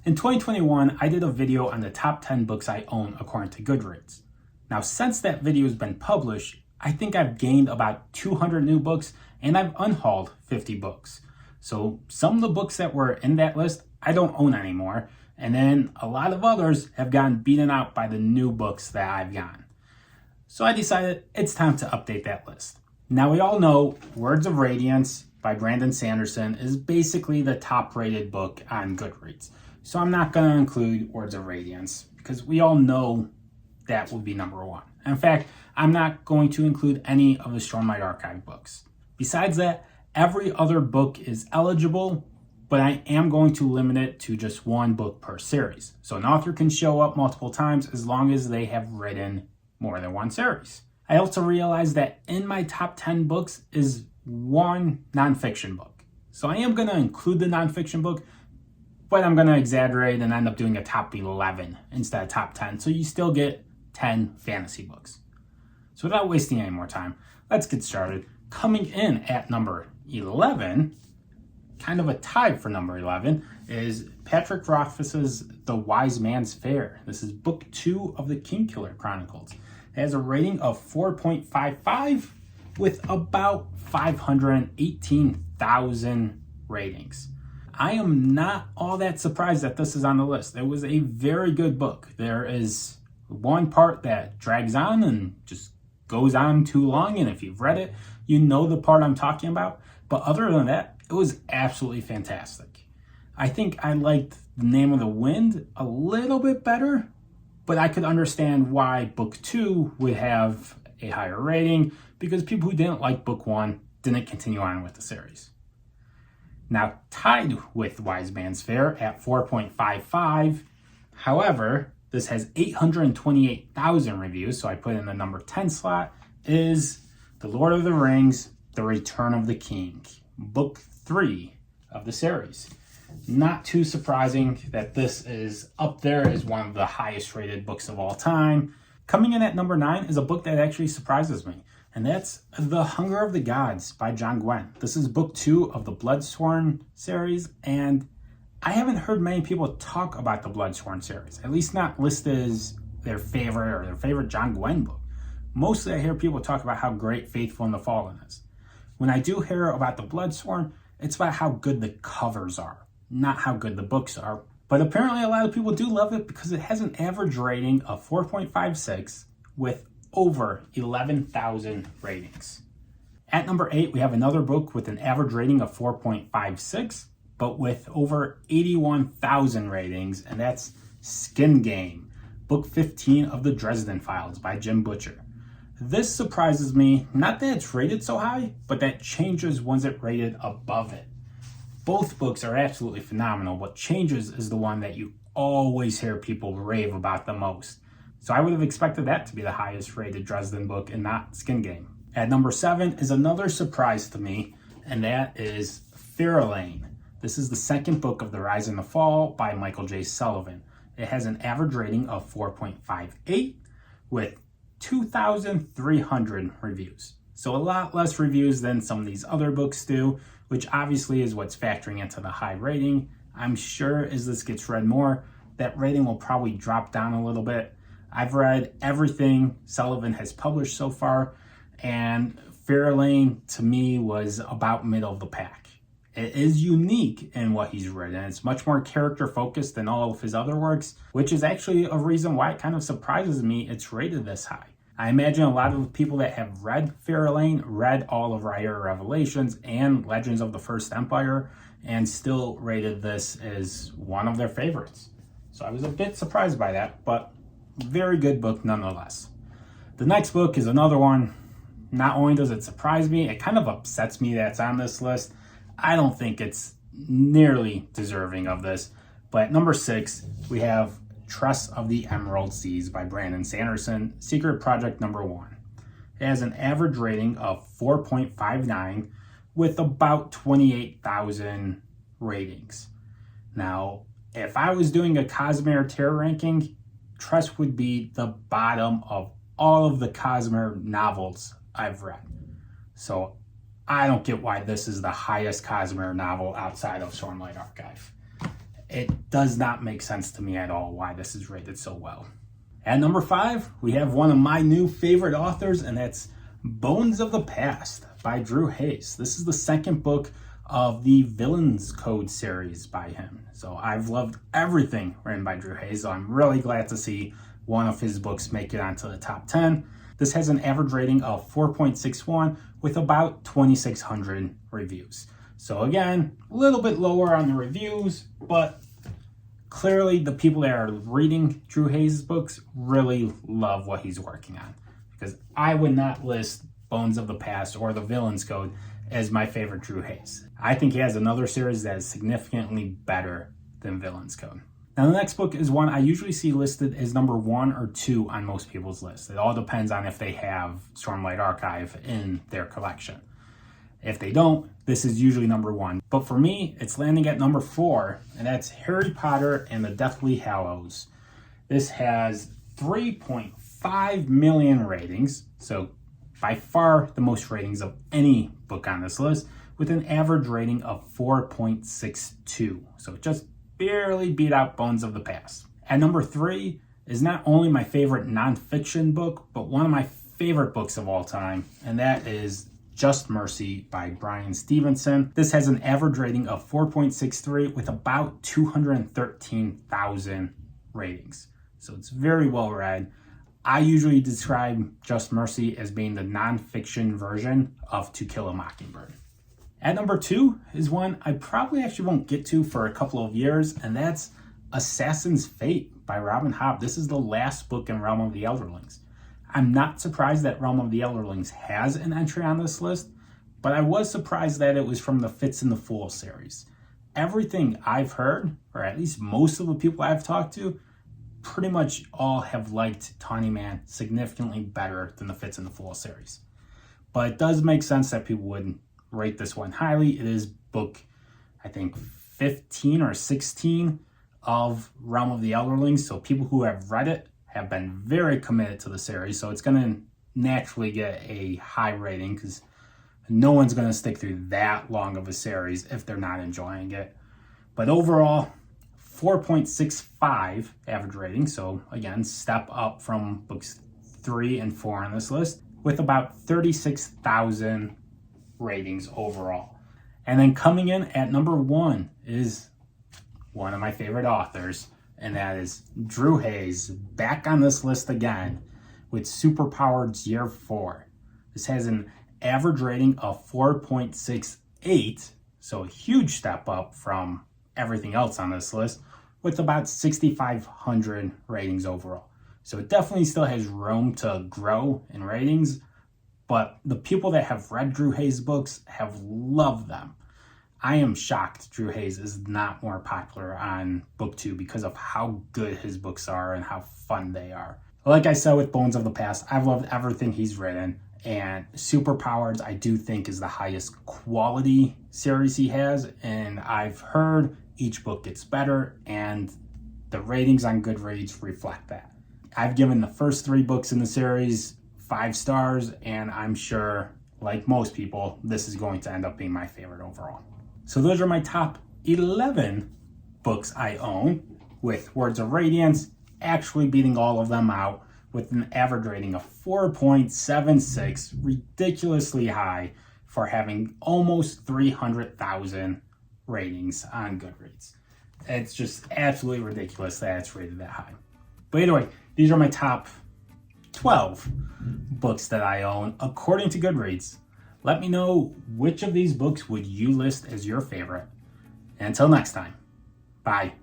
In 2021, I did a video on the top 10 books I own according to Goodreads. Now, since that video has been published, I think I've gained about 200 new books and I've unhauled 50 books. So some of the books that were in that list, I don't own anymore. And then a lot of others have gotten beaten out by the new books that I've gotten. So I decided it's time to update that list. Now, we all know Words of Radiance by Brandon Sanderson is basically the top rated book on Goodreads. So I'm not going to include Words of Radiance because we all know that would be number one. In fact, I'm not going to include any of the Stormlight Archive books. Besides that, every other book is eligible, but I am going to limit it to just one book per series. So an author can show up multiple times as long as they have written more than one series. I also realized that in my top 10 books is one nonfiction book. So I am going to include the nonfiction book, but I'm going to exaggerate and end up doing a top 11 instead of top 10. So you still get 10 fantasy books. So without wasting any more time, let's get started. Coming in at number 11, kind of a tie for number 11, is Patrick Rothfuss's The Wise Man's Fair. This is book 2 of the Kingkiller Chronicles. It has a rating of 4.55 with about 518,000 ratings. I am not all that surprised that this is on the list. It was a very good book. There is one part that drags on and just goes on too long, and if you've read it, you know the part I'm talking about. But other than that, it was absolutely fantastic. I think I liked The Name of the Wind a little bit better, but I could understand why book 2 would have a higher rating because people who didn't like book 1 didn't continue on with the series. Now, tied with Wise Man's Fair at 4.55, however, this has 828,000 reviews, so I put in the number 10 slot, is The Lord of the Rings, The Return of the King, book 3 of the series. Not too surprising that this is up there as one of the highest rated books of all time. Coming in at number 9 is a book that actually surprises me, and that's The Hunger of the Gods by John Gwynne. This is book 2 of the Bloodsworn series, and I haven't heard many people talk about the Bloodsworn series, at least not listed as their favorite John Gwynne book. Mostly I hear people talk about how great Faithful and the Fallen is. When I do hear about the Bloodsworn, it's about how good the covers are, not how good the books are. But apparently a lot of people do love it because it has an average rating of 4.56 with over 11,000 ratings. At number 8, we have another book with an average rating of 4.56, but with over 81,000 ratings, and that's Skin Game, book 15 of the Dresden Files by Jim Butcher. This surprises me, not that it's rated so high, but that Changes was it rated above it. Both books are absolutely phenomenal, but Changes is the one that you always hear people rave about the most. So I would have expected that to be the highest rated Dresden book and not Skin Game. At number 7 is another surprise to me, and that is Fairlane. This is the second book of The Rise and the Fall by Michael J. Sullivan. It has an average rating of 4.58 with 2,300 reviews. So a lot less reviews than some of these other books do, which obviously is what's factoring into the high rating. I'm sure as this gets read more, that rating will probably drop down a little bit. I've read everything Sullivan has published so far, and Fairlane to me was about middle of the pack. It is unique in what he's written. It's much more character focused than all of his other works, which is actually a reason why it kind of surprises me it's rated this high. I imagine a lot of the people that have read Fairlane read all of Raya Revelations and Legends of the First Empire and still rated this as one of their favorites. So I was a bit surprised by that, but very good book nonetheless. The next book is another one. Not only does it surprise me, it kind of upsets me that it's on this list. I don't think it's nearly deserving of this. But at number 6, we have Tress of the Emerald Seas by Brandon Sanderson, Secret Project number 1. It has an average rating of 4.59 with about 28,000 ratings. Now, if I was doing a Cosmere tier ranking, Tress would be the bottom of all of the Cosmere novels I've read. So I don't get why this is the highest Cosmere novel outside of Stormlight Archive. It does not make sense to me at all why this is rated so well. At number 5, we have one of my new favorite authors, and that's Bones of the Past by Drew Hayes. This is the second book of the Villains Code series by him. So I've loved everything written by Drew Hayes, so I'm really glad to see one of his books make it onto the top 10. This has an average rating of 4.61 with about 2,600 reviews. So again, a little bit lower on the reviews, but clearly the people that are reading Drew Hayes' books really love what he's working on. Because I would not list Bones of the Past or the Villains Code as my favorite Drew Hayes. I think he has another series that is significantly better than Villains Code. Now the next book is one I usually see listed as number 1 or 2 on most people's lists. It all depends on if they have Stormlight Archive in their collection. If they don't, this is usually number 1. But for me, it's landing at number 4, and that's Harry Potter and the Deathly Hallows. This has 3.5 million ratings, so by far the most ratings of any book on this list, with an average rating of 4.62. So just barely beat out Bones of the Past. At number 3 is not only my favorite nonfiction book, but one of my favorite books of all time, and that is Just Mercy by Bryan Stevenson. This has an average rating of 4.63 with about 213,000 ratings. So it's very well read. I usually describe Just Mercy as being the nonfiction version of To Kill a Mockingbird. At number 2 is one I probably actually won't get to for a couple of years, and that's Assassin's Fate by Robin Hobb. This is the last book in Realm of the Elderlings. I'm not surprised that Realm of the Elderlings has an entry on this list, but I was surprised that it was from the Fitz and the Fool series. Everything I've heard, or at least most of the people I've talked to, pretty much all have liked Tawny Man significantly better than the Fitz and the Fool series. But it does make sense that people would rate this one highly. It is book, I think, 15 or 16 of Realm of the Elderlings, so people who have read it have been very committed to the series, so it's going to naturally get a high rating because no one's going to stick through that long of a series if they're not enjoying it. But overall, 4.65 average rating, so again, step up from books 3 and 4 on this list, with about 36,000 ratings overall. And then coming in at number 1 is one of my favorite authors, and that is Drew Hayes, back on this list again with Superpowered Year 4. This has an average rating of 4.68, so a huge step up from everything else on this list, with about 6,500 ratings overall. So it definitely still has room to grow in ratings, but the people that have read Drew Hayes books have loved them. I am shocked Drew Hayes is not more popular on book 2 because of how good his books are and how fun they are. Like I said with Bones of the Past, I've loved everything he's written, and Superpowers I do think is the highest quality series he has, and I've heard each book gets better, and the ratings on Goodreads reflect that. I've given the first 3 books in the series 5 stars, and I'm sure, like most people, this is going to end up being my favorite overall. So those are my top 11 books I own, with Words of Radiance actually beating all of them out with an average rating of 4.76, ridiculously high for having almost 300,000 ratings on Goodreads. It's just absolutely ridiculous that it's rated that high. But either way, these are my top 12 books that I own according to Goodreads. Let me know which of these books would you list as your favorite. And until next time, bye.